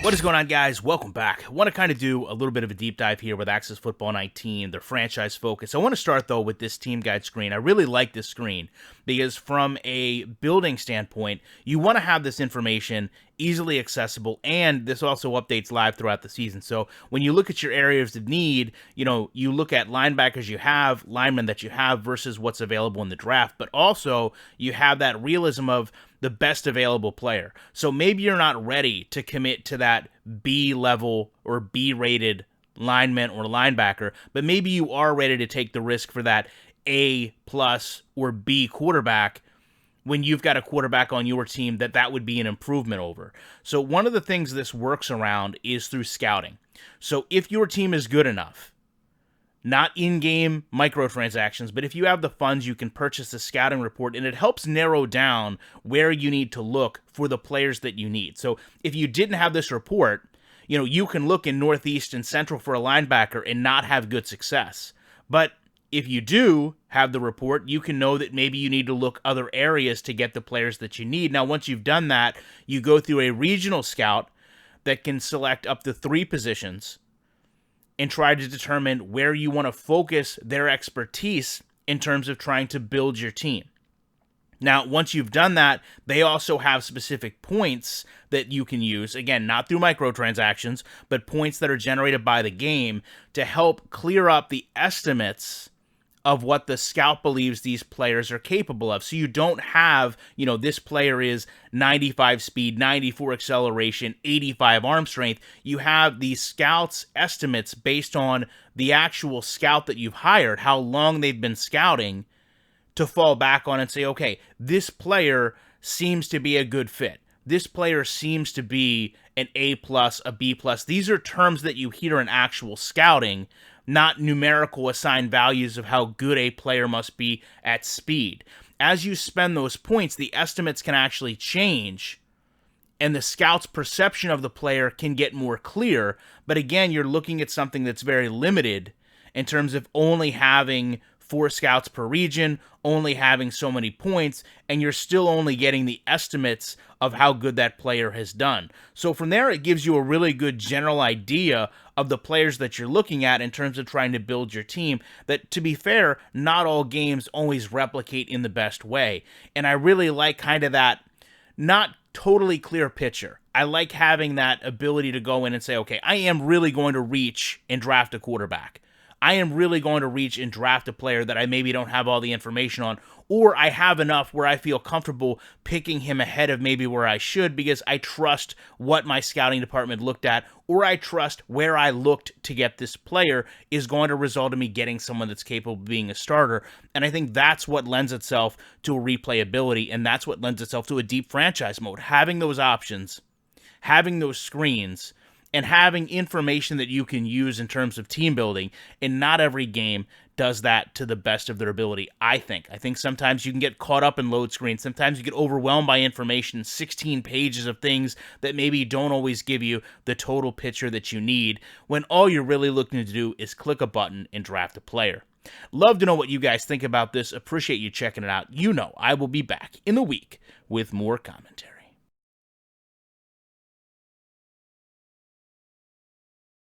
What is going on, guys? Welcome back. I want to kind of do a little bit of a deep dive here with Access Football 19, their franchise focus. I want to start, though, with this team guide screen. I really like this screen because from a building standpoint, you want to have this information easily accessible, and this also updates live throughout the season. So when you look at your areas of need, you look at linebackers you have, linemen that you have versus what's available in the draft, but also you have that realism of the best available player. So maybe you're not ready to commit to that B level or B rated lineman or linebacker, but maybe you are ready to take the risk for that A plus or B quarterback when you've got a quarterback on your team that would be an improvement over. So one of the things this works around is through scouting. So if your team is good enough, not in-game microtransactions, but if you have the funds, you can purchase a scouting report, and it helps narrow down where you need to look for the players that you need. So if you didn't have this report, you can look in Northeast and Central for a linebacker and not have good success. But if you do have the report, you can know that maybe you need to look other areas to get the players that you need. Now, once you've done that, you go through a regional scout that can select up to 3 positions and try to determine where you want to focus their expertise in terms of trying to build your team. Now, once you've done that, they also have specific points that you can use, again, not through microtransactions, but points that are generated by the game to help clear up the estimates of what the scout believes these players are capable of. So you don't have, this player is 95 speed, 94 acceleration, 85 arm strength. You have these scouts' estimates based on the actual scout that you've hired, how long they've been scouting, to fall back on and say, okay, this player seems to be a good fit. This player seems to be an A+, a B+. These are terms that you hear in actual scouting, not numerical assigned values of how good a player must be at speed. As you spend those points, the estimates can actually change, and the scout's perception of the player can get more clear. But again, you're looking at something that's very limited in terms of only having 4 scouts per region, only having so many points, and you're still only getting the estimates of how good that player has done. So from there, it gives you a really good general idea of the players that you're looking at in terms of trying to build your team. That, to be fair, not all games always replicate in the best way. And I really like kind of that not totally clear picture. I like having that ability to go in and say, okay, I am really going to reach and draft a quarterback. I am really going to reach and draft a player that I maybe don't have all the information on, or I have enough where I feel comfortable picking him ahead of maybe where I should because I trust what my scouting department looked at, or I trust where I looked to get this player is going to result in me getting someone that's capable of being a starter. And I think that's what lends itself to a replayability, and that's what lends itself to a deep franchise mode. Having those options, having those screens, and having information that you can use in terms of team building, and not every game does that to the best of their ability, I think. I think sometimes you can get caught up in load screens. Sometimes you get overwhelmed by information, 16 pages of things that maybe don't always give you the total picture that you need, when all you're really looking to do is click a button and draft a player. Love to know what you guys think about this. Appreciate you checking it out. I will be back in the week with more commentary.